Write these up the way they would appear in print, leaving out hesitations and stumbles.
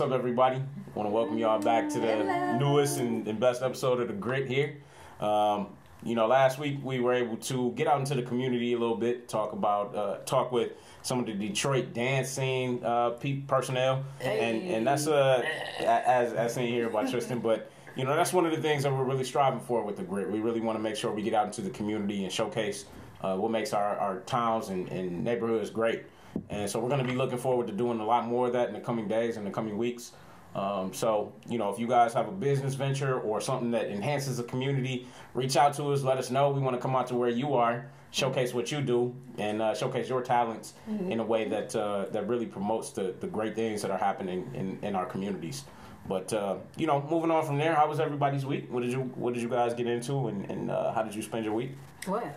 up, everybody? I want to welcome y'all back to the newest and best episode of The Grit here. Last week we were able to get out into the community a little bit, talk with some of the Detroit dance scene personnel, and that's as seen here by Tristan. But that's one of the things that we're really striving for with The Grit. We really want to make sure we get out into the community and showcase what makes our towns and neighborhoods great. And so we're going to be looking forward to doing a lot more of that in the coming days and the coming weeks. If you guys have a business venture or something that enhances the community, reach out to us, let us know. We want to come out to where you are, showcase what you do, and showcase your talents in a way that really promotes the great things that are happening in our communities. But, moving on from there, how was everybody's week? What did you guys get into, and how did you spend your week? Well,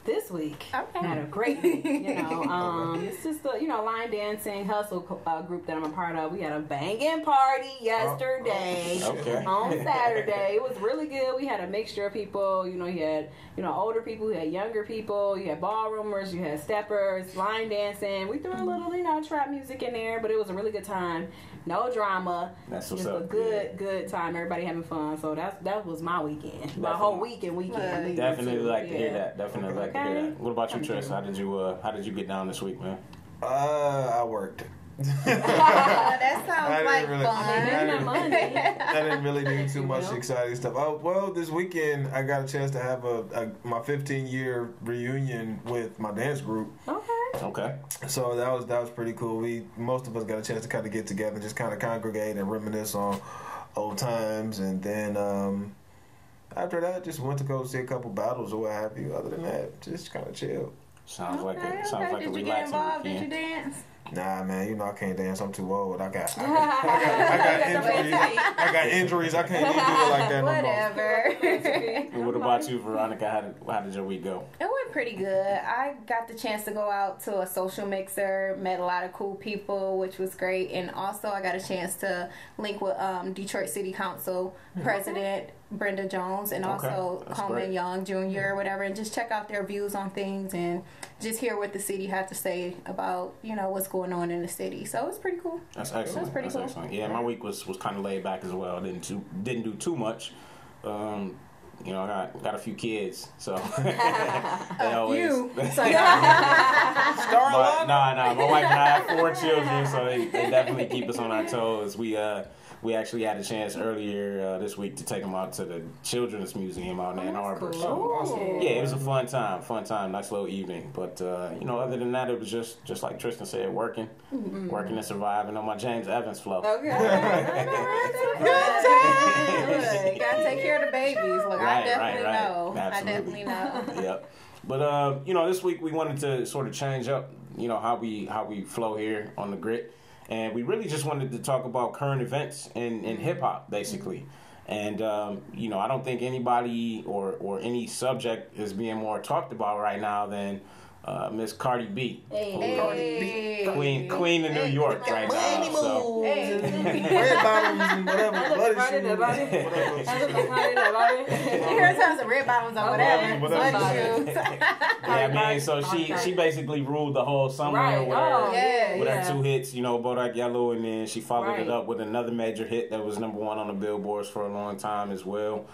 this week I had a great week. It's just a line dancing hustle group that I'm a part of. We had a banging party yesterday on Saturday. It was really good. We had a mixture of people. You had older people, you had younger people, you had ballroomers, you had steppers, line dancing. We threw a little trap music in there, but it was a really good time. No drama. That's what's just up. a good time. Everybody having fun. So that was my weekend. Definitely. My whole weekend. Definitely like to hear that. Definitely like to hear that. What about you, Tris? How did you get down this week, man? I worked. That sounds like fun. I didn't really do too much exciting stuff. This weekend I got a chance to have my 15-year reunion with my dance group. Okay. So that was pretty cool. Most of us got a chance to kind of get together and just kind of congregate and reminisce on old times, and then after that, just went to go see a couple battles or what have you. Other than that, just kind of chill. Sounds like a relaxing weekend. Did you get involved? Did you dance? Nah, man, I can't dance. I'm too old. I got injuries. I got injuries. I can't even do it like that Whatever. No more. What about you, Veronica? How did your week go? It went pretty good. I got the chance to go out to a social mixer, met a lot of cool people, which was great. And also I got a chance to link with Detroit City Council President Brenda Jones and also Coleman Young Jr. or whatever, and just check out their views on things and just hear what the city had to say about, what's going on in the city. So it was pretty cool. That's excellent. That's cool. Excellent. Yeah, my week was kind of laid back as well. Didn't do too much. I got a few kids, so they always. My wife and I have 4 children, so they definitely keep us on our toes. We actually had a chance earlier this week to take them out to the Children's Museum out in Ann Arbor. Cool. So yeah, it was a fun time, nice little evening. But other than that, it was just like Tristan said, working and surviving on my James Evans flow. Okay. You gotta take care of the babies. Look, I definitely know. Absolutely. I definitely know. Yep. But this week we wanted to sort of change up, how we flow here on The Grit. And we really just wanted to talk about current events in hip-hop, basically. And, I don't think anybody or any subject is being more talked about right now than Miss Cardi B. Queen of New York right now. So. Red bottoms and whatever. Here's tons of red bottoms or whatever. Yeah, so she basically ruled the whole summer with her 2 hits, Bodak Yellow, and then she followed it up with another major hit that was #1 on the billboards for a long time as well.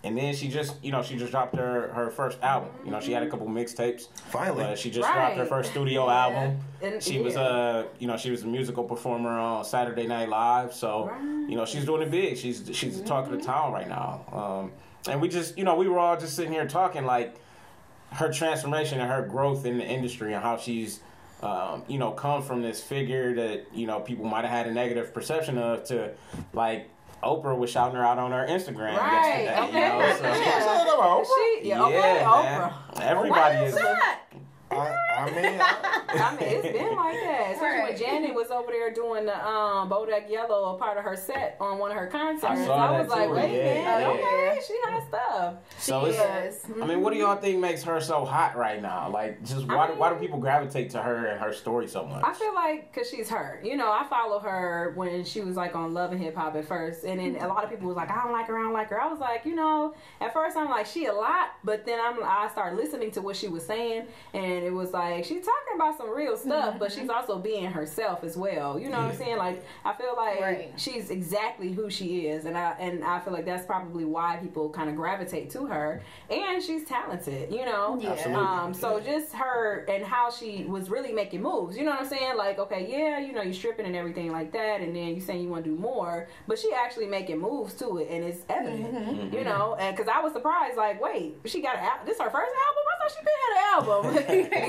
And then she just dropped her first album. She had a couple mixtapes. Finally, she just dropped her first studio album. And she was she was a musical performer on Saturday Night Live. So she's doing it big. She's the talk of the town right now. And we just we were all just sitting here talking like her transformation and her growth in the industry and how she's come from this figure that people might have had a negative perception of to like. Oprah was shouting her out on her Instagram yesterday. Oprah. Everybody is. I mean, it's been like that. Especially when Janet was over there doing the Bodak Yellow, a part of her set on one of her concerts. I was like, wait a minute, okay, she hot stuff. So she is. I mean, what do y'all think makes her so hot right now? Like, just why do people gravitate to her and her story so much? I feel like because she's her. You know, I follow her when she was like on Love and Hip Hop at first, and then a lot of people was like, I don't like her. I was like, you know, at first I'm like, she a lot, but then I started listening to what she was saying, and it was like, like she's talking about some real stuff, but she's also being herself as well. You know what I'm saying? Like I feel like she's exactly who she is, and I feel like that's probably why people kind of gravitate to her. And she's talented, you know. Absolutely. So just her and how she was really making moves. You know what I'm saying? Like, okay, yeah, you know, you're stripping and everything like that, and then you saying you want to do more, but she actually making moves to it, and it's evident. You know, and because I was surprised, like, wait, she got this her first album? I thought she been had an album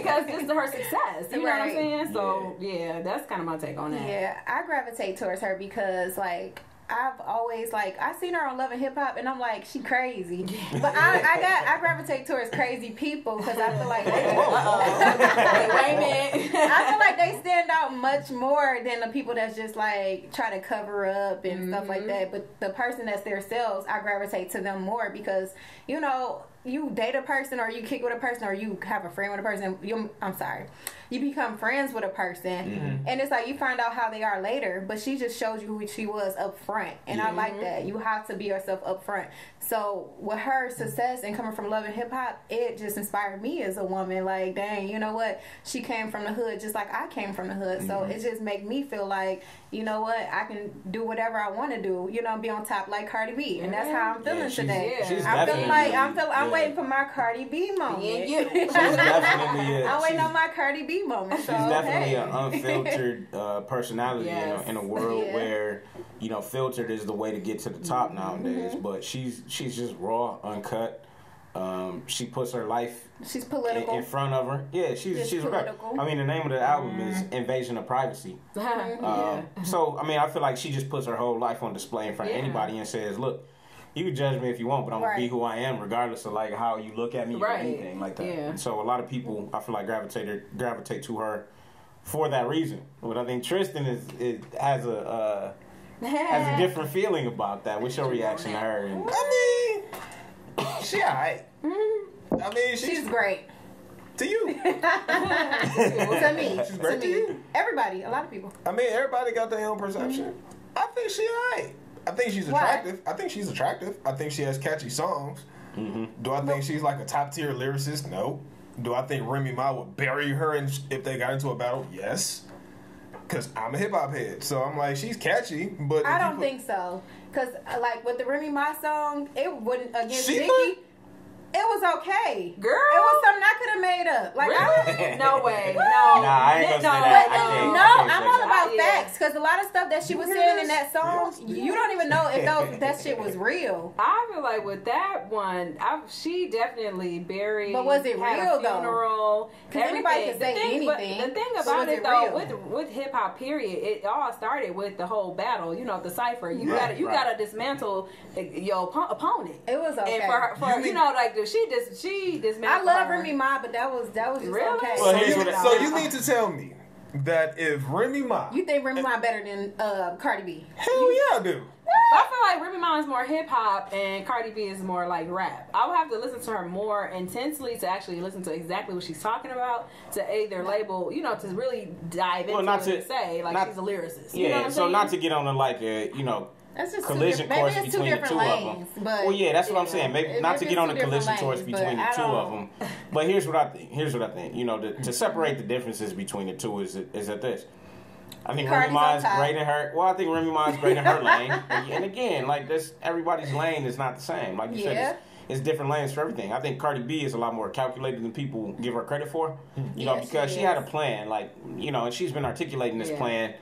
because this is her success. You know what I'm saying? So yeah, that's kind of my take on that. Yeah, I gravitate towards her because like I've always like I seen her on Love and Hip Hop, and I'm like, she crazy. But I gravitate towards crazy people because I feel like wait a minute. I feel like they stand out much more than the people that's just like try to cover up and stuff like that. But the person that's themselves, I gravitate to them more because you know. You date a person or you kick with a person or you have a friend with a person, you become friends with a person and it's like you find out how they are later, but she just showed you who she was up front, and I like that. You have to be yourself up front. So with her success and coming from Love and Hip Hop, it just inspired me as a woman, like dang, you know what, she came from the hood just like I came from the hood. So it just make me feel like, you know what, I can do whatever I want to do, you know, be on top like Cardi B, and that's how I'm feeling today. I'm feeling like I'm waiting for my Cardi B moment. She's definitely I'm waiting on my Cardi B moment. She's definitely an unfiltered personality in a world where, you know, filtered is the way to get to the top nowadays. But she's just raw, uncut. She puts her life she's political in front of her. Yeah, she's political. I mean, the name of the album is Invasion of Privacy. So I mean, I feel like she just puts her whole life on display in front of anybody and says, look, you can judge me if you want, but I'm gonna be who I am, regardless of like how you look at me or anything like that. And so a lot of people, I feel like, gravitate to her for that reason. But I think Tristan has a different feeling about that. What's your reaction to her? I mean, she alright. I mean, she's great. To you. To me. She's great to you. Everybody, a lot of people. I mean, everybody got their own perception. I think she alright. I think she's attractive. I think she has catchy songs. Do I think she's like a top tier lyricist? No. Do I think Remy Ma would bury her if they got into a battle? Yes. Because I'm a hip hop head, so I'm like, she's catchy, but I don't think so. Because like with the Remy Ma song, it wouldn't against Nicki. It was okay, girl. It was something I could have made up. Like, really? No way. No. Nah, I ain't gonna say that. No, I'm all about facts because a lot of stuff that she was saying in that song, you don't even know if that shit was real. I feel like with that one, she definitely buried. But was it real though? Because anybody can say anything. The thing about it though, with hip hop, period, it all started with the whole battle. You know, the cipher. You gotta dismantle your opponent. It was okay. And for you know, like. She dismantled. I love Remy Ma, but that was just really? Okay. Well, so you need to tell me that if Remy Ma, you think Remy Ma better than Cardi B? Hell yeah, I do. I feel like Remy Ma is more hip hop and Cardi B is more like rap. I would have to listen to her more intensely to actually listen to exactly what she's talking about to aid their label, you know, to really dive into it and say like she's a lyricist. Yeah, you know what I'm saying? not to get on that's just collision course between the two of them. Well, yeah, that's what I'm saying. Maybe not to get on a collision course between the two of them. But here's what I think. You know, to separate the differences between the two is that this. I think Remy Ma is great in her. Well, I think Remy Ma is great in her lane. And again, like this, everybody's lane is not the same. Like you said, it's different lanes for everything. I think Cardi B is a lot more calculated than people give her credit for. You know, because she had a plan. Like, you know, and she's been articulating this plan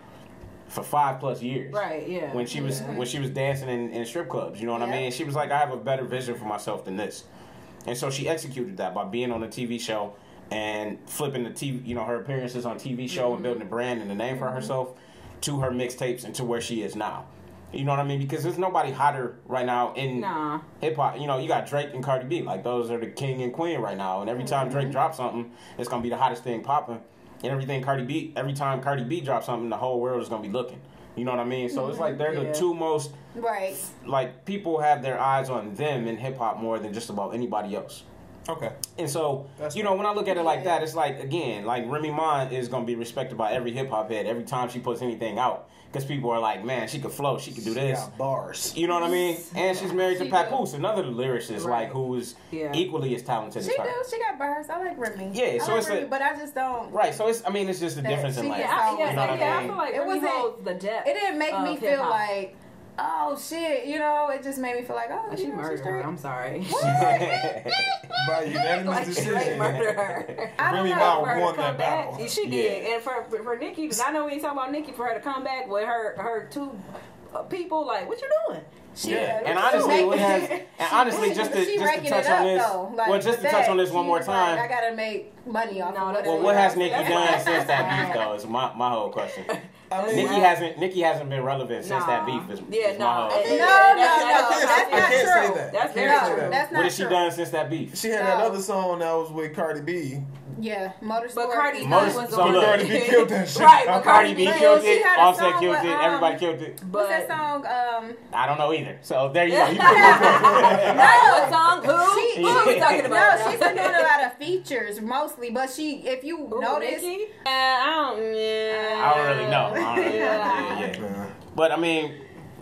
for 5+ years. Right, yeah. When she was dancing in strip clubs, you know what I mean? She was like, I have a better vision for myself than this. And so she executed that by being on a TV show and flipping the TV, you know, her appearances on TV show and building a brand and a name for herself to her mixtapes and to where she is now. You know what I mean? Because there's nobody hotter right now in hip hop. You know, you got Drake and Cardi B. Like, those are the king and queen right now. And every time Drake drops something, it's going to be the hottest thing popping. And every time Cardi B drops something, the whole world is going to be looking. You know what I mean? So it's like they're the two most... Right. Like, people have their eyes on them in hip-hop more than just about anybody else. Okay. And so, when I look at it like that, it's like, again, like Remy Ma is going to be respected by every hip-hop head every time she puts anything out. Because people are like, man, she could flow, she could do this. She got bars. You know what I mean? And she's married to Papoose, another lyricist, like, who is equally as talented as her. She got bars. I like Remy. Yeah, so it's Remy, but I just don't. Right, so it's just a difference in life. I feel like Remy holds the depth. It didn't make me feel like, oh shit, it just made me feel like, she murdered her. I'm sorry. By unanimous decision. Murdered her. Remy Ma won that battle. She did. And for Nikki, because I know we ain't talking about Nikki, for her to come back with her two people, like, what you doing? And honestly, just to touch on this, just to touch on this one more time, I gotta make money off of it. Well, what has Nikki done since that beef, though? Is my whole question. Nikki hasn't been relevant since that beef. That's not true. That's very true. That's not true. What has she done since that beef? She had that other song that was with Cardi B. Yeah, Motorcity. But Cardi B killed that shit. Right, but Cardi B killed it. Offset killed it. Everybody killed it. What's that song? I don't know either. So there you go. What song? Who are we talking about? No, she's been doing a lot of features mostly, but if you notice, I don't really know. Yeah. But I mean,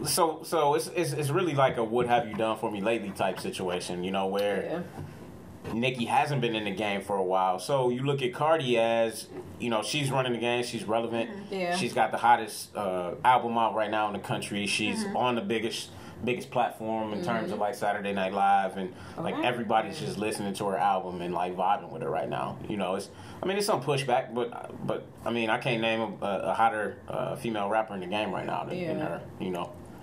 so it's really like a what have you done for me lately type situation, where Nikki hasn't been in the game for a while. So you look at Cardi as, she's running the game, she's relevant. Yeah. She's got the hottest album out right now in the country. She's on the biggest platform in terms of like Saturday Night Live, and like everybody's just listening to her album and like vibing with her right now. It's some pushback, but I mean, I can't name a hotter female rapper in the game right now than her.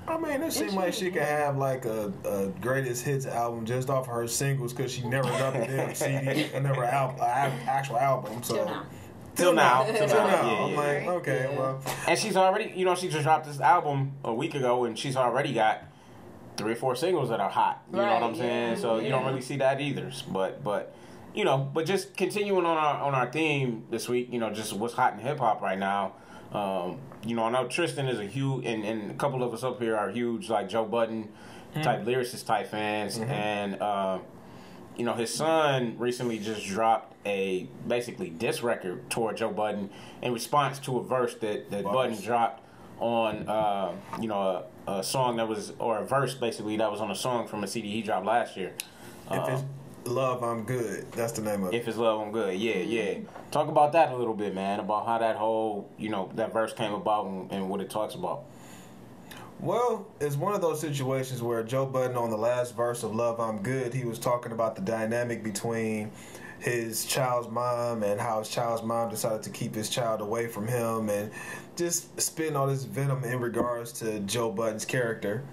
It seems like she could have like a greatest hits album just off her singles because she never dropped a damn CD and never actual album. So till now. I'm like, okay, well. And she's already, she just dropped this album a week ago, and she's already got 3 or 4 singles that are hot. You know what I'm saying? So you don't really see that either. But just continuing on our theme this week, just what's hot in hip hop right now. I know Tristan is a huge, and a couple of us up here are huge, like Joe Budden type lyricist type fans, and his son recently just dropped a basically diss record toward Joe Budden in response to a verse that Budden dropped on a song that was, or a verse basically that was on a song from a CD he dropped last year. If it's Love, I'm Good. That's the name of it. If it's Love, I'm Good. Yeah. Talk about that a little bit, man, about how that whole, that verse came about and what it talks about. Well, it's one of those situations where Joe Budden, on the last verse of Love, I'm Good, he was talking about the dynamic between his child's mom and how his child's mom decided to keep his child away from him, and just spitting all this venom in regards to Joe Budden's character.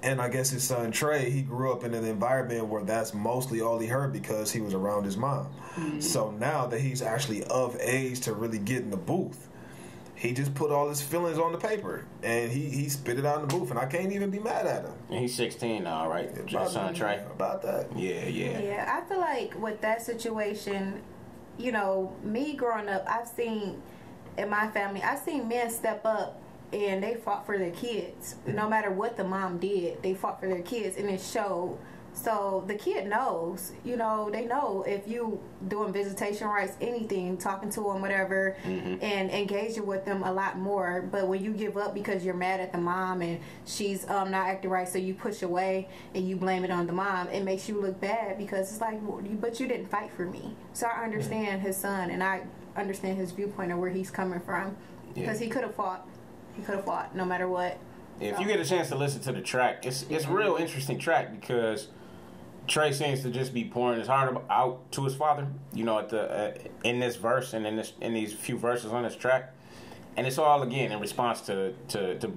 And I guess his son Trey, he grew up in an environment where that's mostly all he heard because he was around his mom. So now that he's actually of age to really get in the booth, he just put all his feelings on the paper and he spit it out in the booth, and I can't even be mad at him. And he's 16 now, right? Your son Trey. About that. Yeah. Yeah, I feel like with that situation, me growing up, I've seen in my family, I've seen men step up and they fought for their kids. No matter what the mom did, they fought for their kids, and it showed. So the kid knows, they know if you doing visitation rights, anything, talking to them, whatever, and engaging with them a lot more. But when you give up because you're mad at the mom and she's not acting right, so you push away and you blame it on the mom, it makes you look bad because it's like, but you didn't fight for me. So I understand his son, and I understand his viewpoint of where he's coming from, because he could have fought. He could have fought no matter what. If you get a chance to listen to the track, it's a real interesting track because Trey seems to just be pouring his heart out to his father, in this verse and in these few verses on this track, and it's all again in response to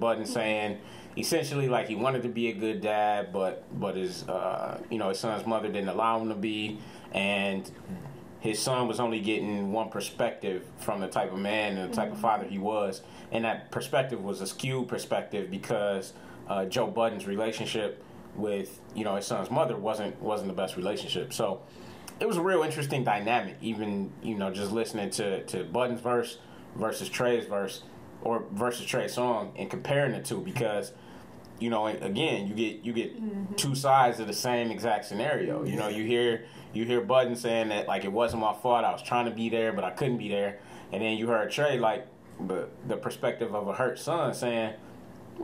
Budden saying essentially like he wanted to be a good dad, but his his son's mother didn't allow him to be, and his son was only getting one perspective from the type of man and the type of father he was. And that perspective was a skewed perspective because Joe Budden's relationship with, his son's mother wasn't the best relationship. So it was a real interesting dynamic, even, just listening to Budden's verse versus Trey's verse or versus Trey's song and comparing the two, because you know, again, you get two sides of the same exact scenario. You know, you hear Budden saying that, like, it wasn't my fault. I was trying to be there, but I couldn't be there. And then you heard Trey, like, the perspective of a hurt son saying,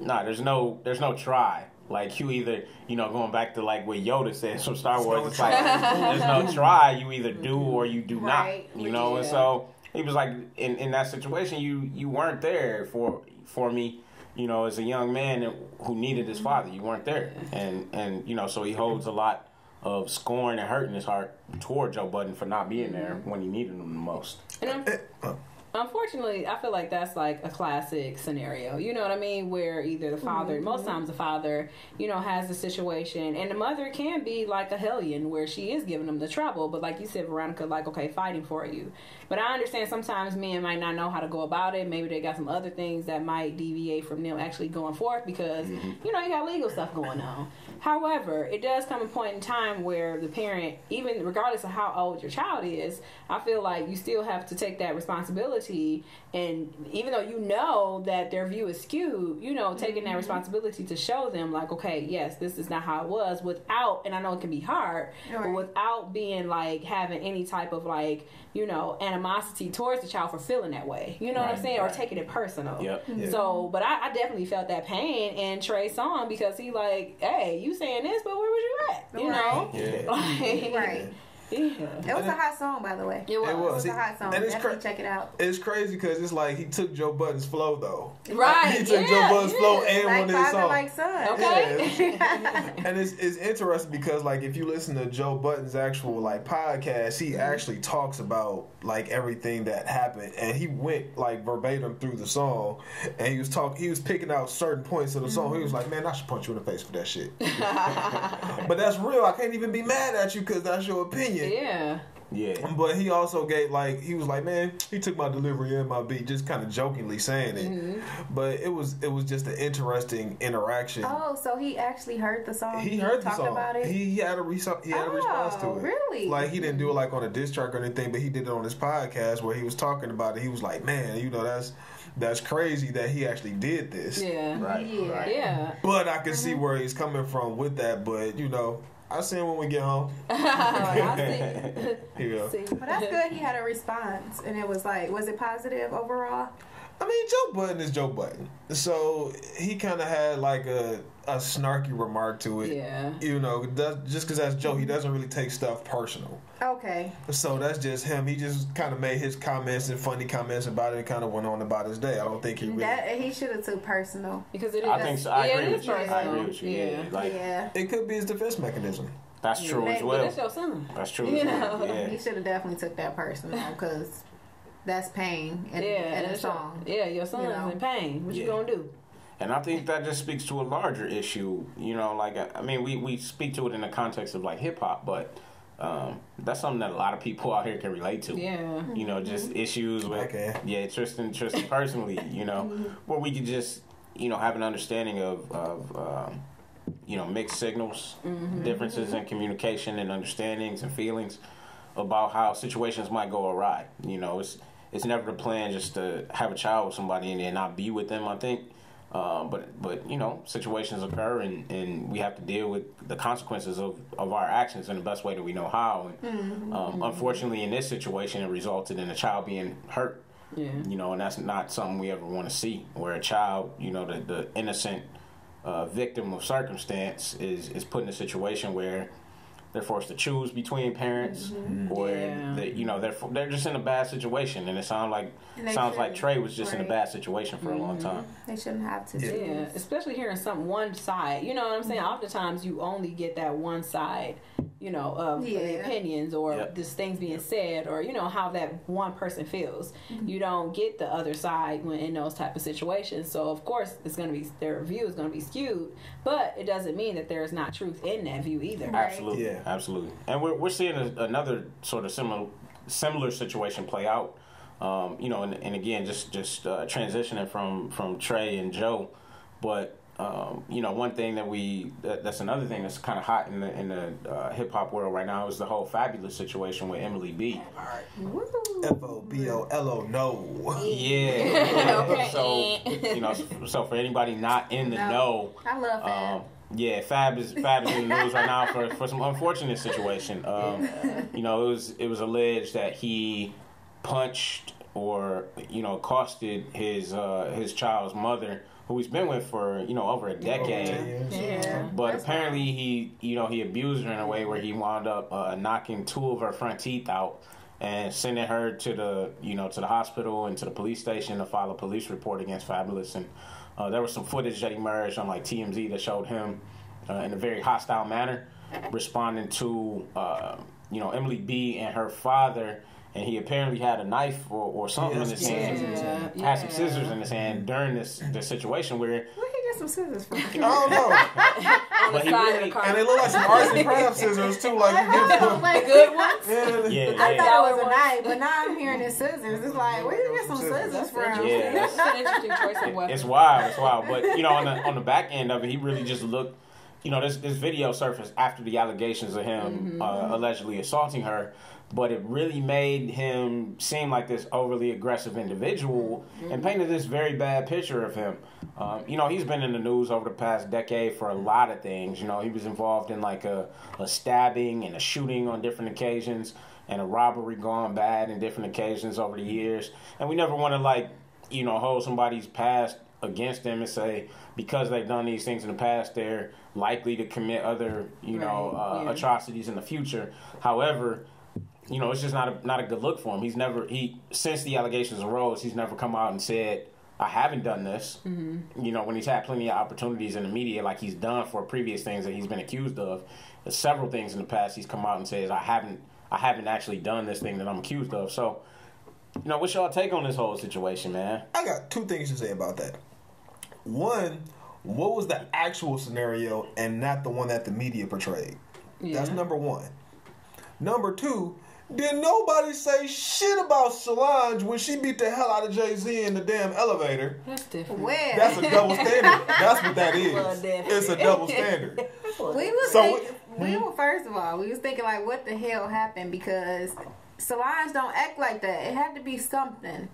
nah, there's no try. Like, you either, you know, going back to, like, what Yoda said from Star Wars, it's like, there's no try. You either do or you do not. You know, and so he was like, in that situation, you weren't there for me, you know, as a young man who needed his father. You weren't there. And you know, so he holds a lot of scorn and hurt in his heart toward Joe Budden for not being there when he needed him the most. And unfortunately, I feel like that's like a classic scenario. You know what I mean? Where either the father, most times the father, you know, has the situation, and the mother can be like a hellion where she is giving them the trouble. But like you said, Veronica, like, okay, fighting for you. But I understand sometimes men might not know how to go about it. Maybe they got some other things that might deviate from them actually going forth because, you know, you got legal stuff going on. However, it does come a point in time where the parent, even regardless of how old your child is, I feel like you still have to take that responsibility. And even though you know that their view is skewed, you know, taking that responsibility to show them, like, okay, yes, this is not how it was, without, and I know it can be hard, but without being like having any type of, like, you know, animosity towards the child for feeling that way. You know what I'm saying? Or taking it personal. So, but I definitely felt that pain in Trey's song because he like, hey, you saying this, but where was you at? You know? Like, it was a hot song, by the way. It was a hot song. And definitely check it out. It's crazy because it's like he took Joe Budden's flow though. Right. He took Joe Budden's flow and like one of his songs. Like son. Okay. And it's interesting because like if you listen to Joe Budden's actual like podcast, he actually talks about like everything that happened, and he went like verbatim through the song, and he was picking out certain points of the song. He was like, man, I should punch you in the face for that shit. But that's real. I can't even be mad at you because that's your opinion. Yeah. But he also gave, like, he was like, man, he took my delivery and my beat, just kind of jokingly saying it. But it was just an interesting interaction. Oh, so he actually heard the song? He heard the song. About it? He had a response to it. Really? Like, he didn't do it like on a diss track or anything, but he did it on his podcast where he was talking about it. He was like, man, you know, that's crazy that he actually did this. Yeah. But I can see where he's coming from with that, but, you know, I'll see him when we get home. I'll see. Here you go. But that's good. He had a response, and it was like, was it positive overall? I mean, Joe Budden is Joe Budden, so he kind of had like a snarky remark to it. Yeah. You know, just because that's Joe, he doesn't really take stuff personal. Okay. So that's just him. He just kind of made his comments and funny comments about it and kind of went on about his day. I don't think he really... he should have took personal. Because it is... I think so. I agree with you. Yeah. It could be his defense mechanism. That's true as well. But that's your son. That's true as well. Yeah. He should have definitely took that personal because that's pain in a song. Your son's in pain. What you gonna do? And I think that just speaks to a larger issue. You know, like, I mean, we speak to it in the context of like hip hop, but that's something that a lot of people out here can relate to. Yeah. You know, just issues with Tristan personally, you know, where we could just, you know, have an understanding of you know, mixed signals, differences in communication and understandings and feelings about how situations might go awry. You know, it's never the plan just to have a child with somebody and then not be with them, I think. But you know, situations occur and we have to deal with the consequences of our actions in the best way that we know how. And unfortunately, in this situation, it resulted in a child being hurt. Yeah. You know, and that's not something we ever want to see, where a child, you know, the innocent victim of circumstance is put in a situation where they're forced to choose between parents, or you know, they're just in a bad situation, and it sounds like Trey was just in a bad situation for a long time. They shouldn't have to. Yeah, especially hearing one side. You know what I'm saying? Oftentimes, you only get that one side, you know, of the opinions or just things being said, or you know how that one person feels. You don't get the other side when in those type of situations. So of course, it's going to be their view is going to be skewed, but it doesn't mean that there's not truth in that view either. Absolutely. Yeah. Absolutely, and we're seeing another sort of similar situation play out. You know, and again, just transitioning from Trey and Joe, but one thing that's another thing that's kind of hot in the hip hop world right now is the whole Fabulous situation with Emily B. FOBOLO, no. Yeah. So for anybody not in the know, I love Fab. Yeah, Fab is in the news right now for some unfortunate situation. It was alleged that he punched or accosted his child's mother, who he's been with for over a decade. Yeah. But apparently he abused her in a way where he wound up knocking 2 of her front teeth out and sending her to the hospital and to the police station to file a police report against Fabulous. And there was some footage that emerged on like TMZ that showed him in a very hostile manner responding to Emily B and her father. And he apparently had a knife or something in his hand. Had some scissors in his hand during this situation where. Where he get some scissors from? I don't know. But he really, and they look like some arts and crafts scissors too. Like you get them. Like good ones. Yeah. I thought it was a knife, but now I'm hearing the scissors. It's like, where you get some scissors from? Yeah, That's an interesting choice of weapon. It's wild. But on the back end of it, he really just looked. This video surfaced after the allegations of him allegedly assaulting her. But it really made him seem like this overly aggressive individual and painted this very bad picture of him. He's been in the news over the past decade for a lot of things. He was involved in like a stabbing and a shooting on different occasions and a robbery gone bad in different occasions over the years. And we never want to hold somebody's past against them and say because they've done these things in the past, they're likely to commit other, atrocities in the future. However, it's just not a good look for him. Since the allegations arose, he's never come out and said, I haven't done this. When he's had plenty of opportunities in the media, like he's done for previous things that he's been accused of. There's several things in the past he's come out and says, I haven't actually done this thing that I'm accused of. So, what's y'all take on this whole situation, man? I got 2 things to say about that. One, what was the actual scenario and not the one that the media portrayed? Yeah. That's number 1. Number 2, did nobody say shit about Solange when she beat the hell out of Jay-Z in the damn elevator? That's different. Where? That's a double standard. That's what that is. It's a double standard. First of all, we was thinking like, what the hell happened? Because Solange don't act like that. It had to be something.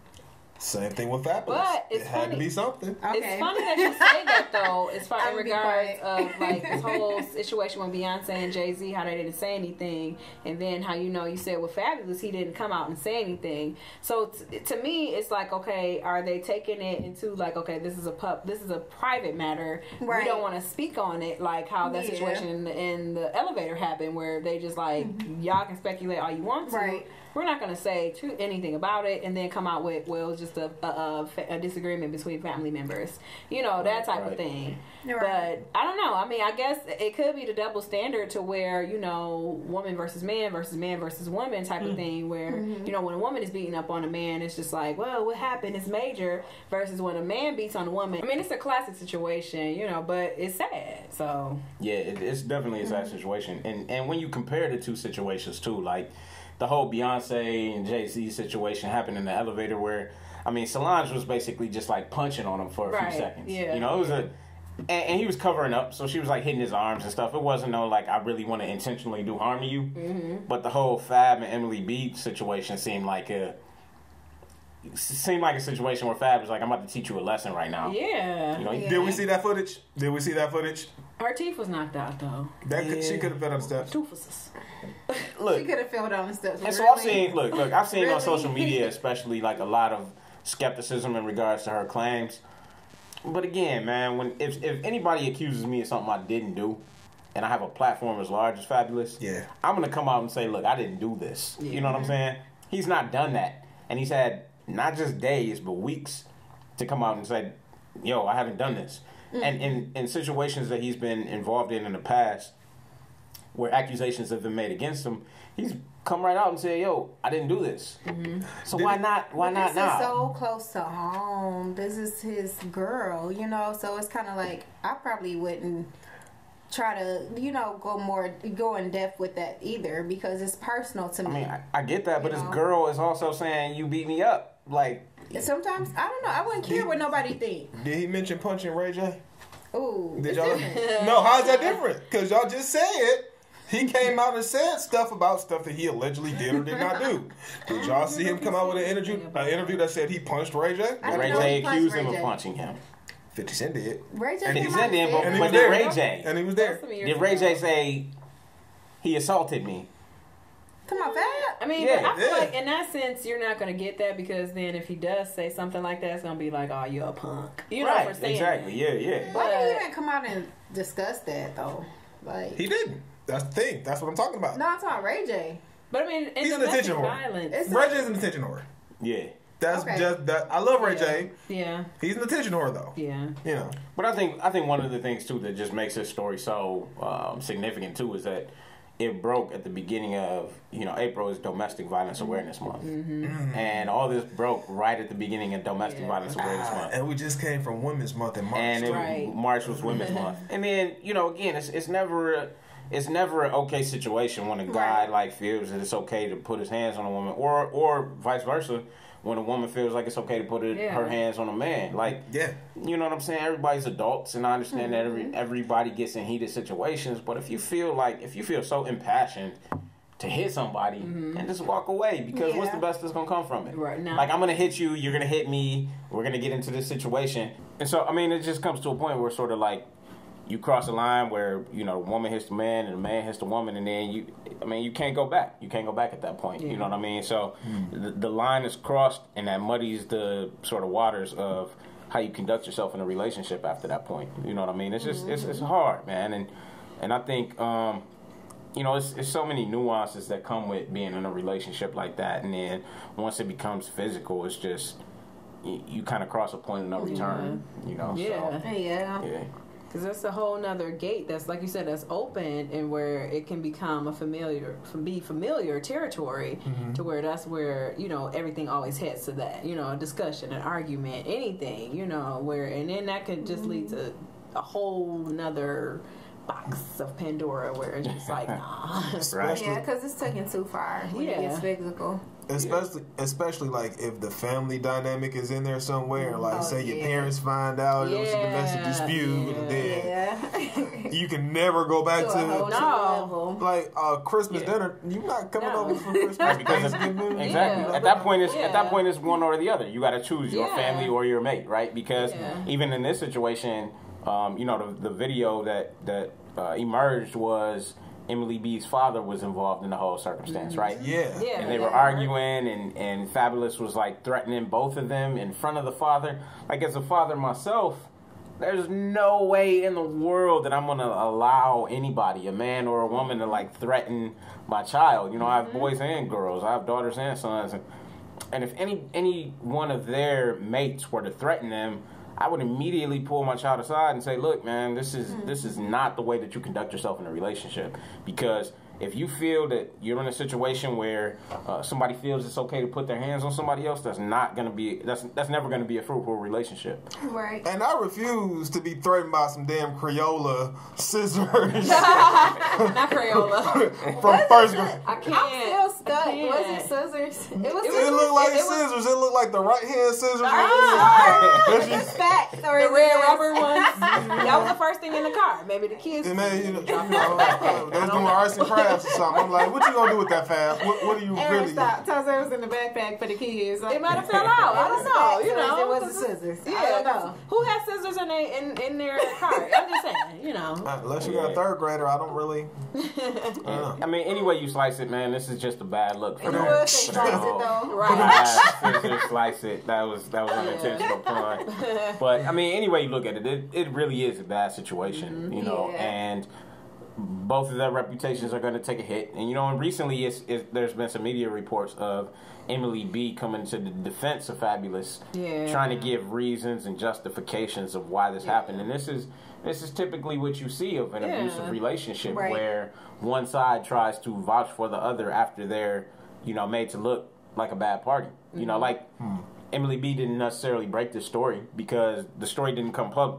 Same thing with Fabulous. But it had to be something. Okay. It's funny that you say that though, as far in regards of like this whole situation with Beyonce and Jay-Z, how they didn't say anything, and then how you said with Fabulous he didn't come out and say anything. So to me, it's like, okay, are they taking it into like, okay, this is a private matter. Right. We don't want to speak on it, like how that situation in the elevator happened, where they just like y'all can speculate all you want to. Right. We're not going to say anything about it and then come out with, well, it's just a disagreement between family members. That type of thing. Right. But I don't know. I mean, I guess it could be the double standard to where, woman versus man versus woman type of thing where, when a woman is beating up on a man, it's just like, well, what happened is major versus when a man beats on a woman. I mean, it's a classic situation, but it's sad. So yeah, it's definitely a sad situation. And when you compare the 2 situations too, like, the whole Beyonce and Jay-Z situation happened in the elevator where, I mean, Solange was basically just like punching on him for a few seconds. Yeah. It was and he was covering up, so she was like hitting his arms and stuff. It wasn't like I really want to intentionally do harm to you. Mm-hmm. But the whole Fab and Emily B situation seemed like a situation where Fab was like, I'm about to teach you a lesson right now. Yeah. Did we see that footage? Her teeth was knocked out though. She could have fell on the steps. Toothless. Look, she could have fell down the steps. And so I've seen. Look. I've seen on social media, especially like a lot of skepticism in regards to her claims. But again, man, if anybody accuses me of something I didn't do, and I have a platform as large as Fabulous, I'm gonna come out and say, look, I didn't do this. Yeah. You know what I'm saying? He's not done that, and he's had not just days but weeks to come out and say, yo, I haven't done this. Mm-hmm. And in situations that he's been involved in the past, where accusations have been made against him, he's come right out and said, yo, I didn't do this. Mm-hmm. So why not now? This is so close to home. This is his girl, so it's kind of like, I probably wouldn't try to, go in depth with that either, because it's personal to me. I mean, I get that, but his girl is also saying, you beat me up. Like, sometimes, I don't know, I wouldn't care what nobody think. Did he mention punching Ray J? Ooh. Did y'all? No, how's that different? Because y'all just said he came out and said stuff about stuff that he allegedly did or did not do. Did y'all see him come out with an interview that said he punched Ray J? Ray J accused him of punching him. 50 Cent did. Ray J 50 Cent did, but did Ray J? And he was there. Did Ray J say he assaulted me? Come on, Fab. I mean, but I feel like in that sense, you're not going to get that because then if he does say something like that, it's going to be like, oh, you're a punk. You know, for saying exactly. That. Yeah. Why did he even come out and discuss that, though? Like he didn't. That's the thing. That's what I'm talking about. No, I'm talking Ray J. But I mean, he's an attention whore. Ray J's an attention whore. Yeah. That's just that. I love Ray J. Yeah. He's an attention whore, though. Yeah. You know. But I think one of the things too that just makes this story so significant too is that it broke at the beginning of, April is Domestic Violence Awareness Month. Mm-hmm. And all this broke right at the beginning of Domestic Violence Awareness Month. And we just came from Women's Month in March. And March was Women's Month. And then, again, it's never an okay situation when a guy feels that it's okay to put his hands on a woman or vice versa. When a woman feels like it's okay to put her hands on a man. You know what I'm saying? Everybody's adults, and I understand that everybody gets in heated situations, but if you feel so impassioned to hit somebody, and just walk away, because what's the best that's going to come from it? Right now. I'm going to hit you, you're going to hit me, we're going to get into this situation. And so, I mean, it just comes to a point where it's sort of like, you cross a line where, a woman hits the man and the man hits the woman, and then you can't go back. You can't go back at that point. Yeah. You know what I mean? So the line is crossed, and that muddies the sort of waters of how you conduct yourself in a relationship after that point. You know what I mean? It's just, it's hard, man. And I think, it's so many nuances that come with being in a relationship like that. And then once it becomes physical, it's just, you kind of cross a point of no return, Yeah. Because that's a whole nother gate that's, like you said, that's open and where it can become familiar territory to where that's where, everything always heads to that, a discussion, an argument, anything, and then that could just lead to a whole nother box of Pandora where it's just like, nah. Yeah, because it's taken too far when it gets physical. Especially if the family dynamic is in there somewhere, say your parents find out it was a domestic dispute, and then you can never go back to Christmas dinner. You're not coming over for Christmas. Exactly. At that point, it's one or the other. You got to choose your family or your mate, right? Because even in this situation, the video that emerged was Emily B's father was involved in the whole circumstance, right? Yeah. And they were arguing, and Fabulous was threatening both of them in front of the father. As a father myself, there's no way in the world that I'm going to allow anybody, a man or a woman, to threaten my child. I have boys and girls. I have daughters and sons. And if any one of their mates were to threaten them, I would immediately pull my child aside and say, look, man, this is not the way that you conduct yourself in a relationship. Because if you feel that you're in a situation where somebody feels it's okay to put their hands on somebody else, that's never going to be a fruitful relationship. Right. And I refuse to be threatened by some damn Crayola scissors. Not Crayola. From first grade. I can't. I'm still stuck. Was it scissors? It looked like scissors. It looked like the right hand scissors. It's facts. The red rubber ones. That was the first thing in the car. Maybe the kids. They was doing arts and crafts or something. I'm like, what you gonna do with that, Fab? What are you really? Stop. Tell us it was in the backpack for the kids. It might have fell out. I don't know. It was the scissors. Yeah. I don't know. Who has scissors in their car? I'm just saying. Unless you got a third grader, I don't really. I mean, any way you slice it, man, this is just a bad look for them. Slice it though. Right. Slice it. That was an intentional pun. But I mean, any way you look at it, it really is a bad situation, and both of their reputations are going to take a hit. And recently there's been some media reports of Emily B coming to the defense of Fabulous, trying to give reasons and justifications of why this happened. And this is typically what you see of an abusive relationship, where one side tries to vouch for the other after they're made to look like a bad party. Emily B didn't necessarily break this story because the story didn't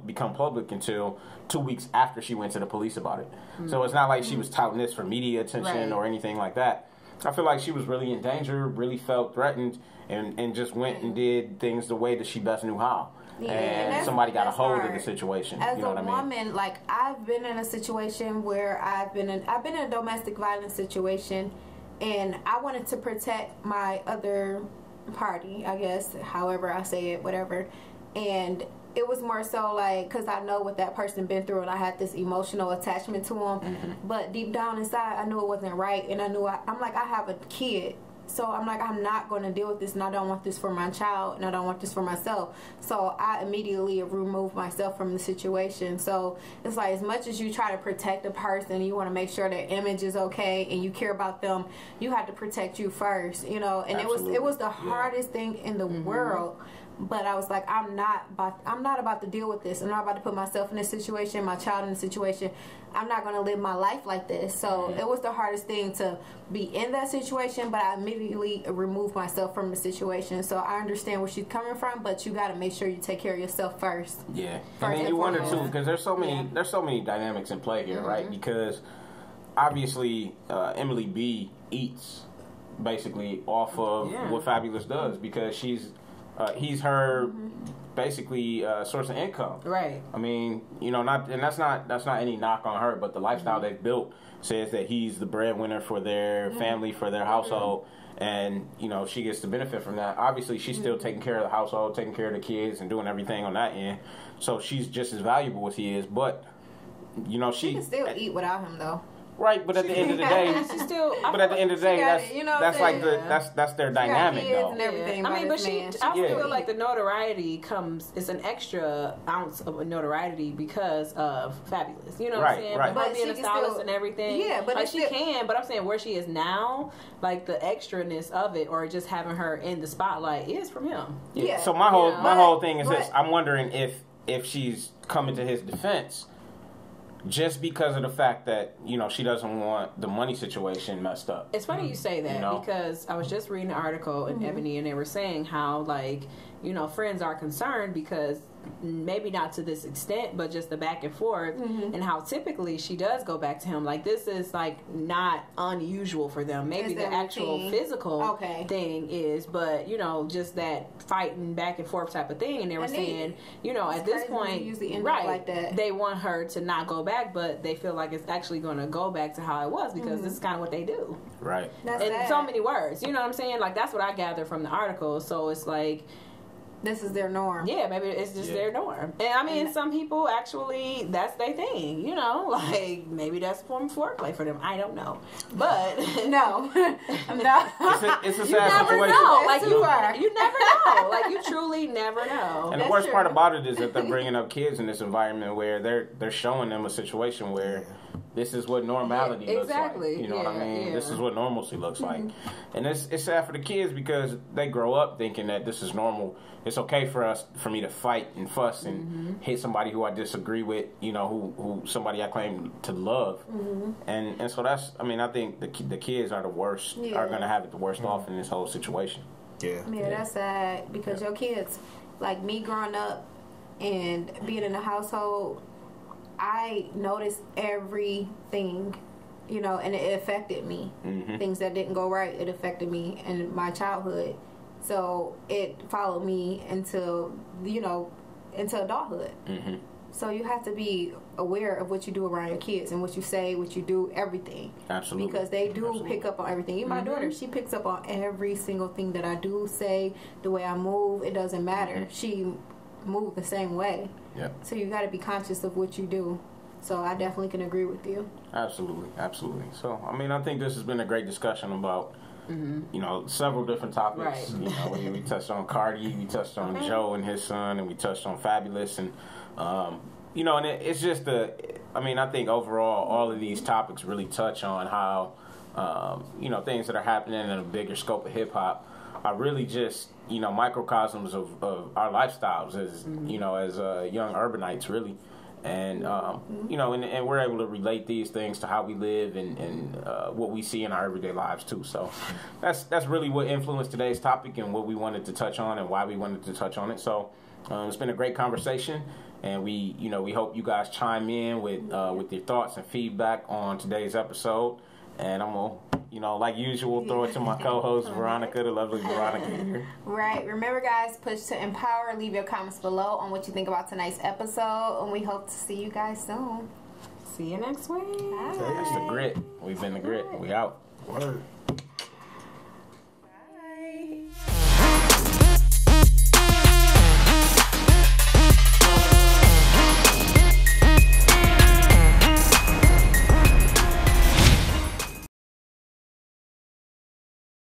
become public until 2 weeks after she went to the police about it. So it's not like she was touting this for media attention or anything like that. I feel like she was really in danger, really felt threatened, and just went and did things the way that she best knew how. and somebody got a hold of the situation. As you know a woman, like I've been in a situation where I've been in a domestic violence situation, and I wanted to protect my other party, I guess, however I say it, whatever, and it was more so like because I know what that person been through and I had this emotional attachment to him, but deep down inside I knew it wasn't right, and I knew I'm like, I have a kid, so I'm like, I'm not going to deal with this, and I don't want this for my child, and I don't want this for myself, so I immediately removed myself from the situation. So it's like, as much as you try to protect a person, you want to make sure their image is okay and you care about them, you have to protect you first, you know. And Absolutely. it was the hardest thing in the world. But I was like, I'm not about to deal with this. I'm not about to put myself in this situation, my child in this situation. I'm not going to live my life like this. So it was the hardest thing to be in that situation, but I immediately removed myself from the situation. So I understand where she's coming from, but you got to make sure you take care of yourself first. Yeah. And then you wonder too, because there's so many dynamics in play here, right? Because obviously Emily B eats basically off of what Fabulous does, because he's her basically source of income. Right. I mean, you know, that's not any knock on her, but the lifestyle they've built says that he's the breadwinner for their family, for their household, and you know, she gets to benefit from that. Obviously, she's still taking care of the household, taking care of the kids, and doing everything on that end. So she's just as valuable as he is. But you know, she can still eat without him though. Right, but at the end of the day, but at the end of the day, that's their dynamic, though. I mean, but I feel like the notoriety is an extra ounce of notoriety because of Fabulous. You know what I'm saying? Right. But being a stylist and everything. Yeah, but like she can. But I'm saying where she is now, like the extraness of it, or just having her in the spotlight, is from him. Yeah. So my whole thing is this: I'm wondering if she's coming to his defense just because of the fact that, you know, she doesn't want the money situation messed up. It's funny you say that, because I was just reading an article in Ebony, and they were saying how, like, you know, friends are concerned because maybe not to this extent, but just the back and forth, and how typically she does go back to him. Like, this is like not unusual for them. Maybe the actual physical thing is, but you know, just that fighting back and forth type of thing. And they were saying, you know, at this point, like that. They want her to not go back, but they feel like it's actually going to go back to how it was, because this is kind of what they do. Right. In so many words, you know what I'm saying? Like, that's what I gather from the article. So it's like, this is their norm. Yeah, maybe it's just their norm. And I mean, some people actually, that's their thing, you know? Like, maybe that's a form of foreplay for them. I don't know. But, no. It's a sad situation. Know. Like, you never know. Like, you truly never know. And the worst part about it is that they're bringing up kids in this environment where they're showing them a situation where this is what normality looks like. You know what I mean? This is what normalcy looks like. And it's sad for the kids because they grow up thinking that this is normal. It's okay for me to fight and fuss and hit somebody who I disagree with, you know, who somebody I claim to love. And so that's, I mean, I think the kids are the worst, are going to have it the worst off in this whole situation. Yeah, that's sad because your kids, like me growing up and being in a household, I noticed everything, you know, and it affected me. Things that didn't go right, it affected me in my childhood. So it followed me into adulthood. So you have to be aware of what you do around your kids and what you say, what you do, everything. Absolutely. Because they do pick up on everything. Even my daughter, she picks up on every single thing that I do, say, the way I move. It doesn't matter. She moved the same way. So you got to be conscious of what you do. So I definitely can agree with you. Absolutely. So, I mean, I think this has been a great discussion about, you know, several different topics. You know, we touched on Cardi, we touched on Joe and his son, and we touched on Fabulous. And, you know, and it's just I mean, I think overall all of these topics really touch on how, you know, things that are happening in a bigger scope of hip-hop are really just, you know, microcosms of our lifestyles as, you know, as young urbanites, really. And, you know, and we're able to relate these things to how we live and what we see in our everyday lives, too. So that's really what influenced today's topic and what we wanted to touch on and why we wanted to touch on it. So it's been a great conversation. And we hope you guys chime in with your thoughts and feedback on today's episode. And I'm going to like usual, throw it to my co-host, Veronica, the lovely Veronica here. Right. Remember, guys, push to empower. Leave your comments below on what you think about tonight's episode, and we hope to see you guys soon. See you next week. It's the Grit. We've been the Grit. We out. Word.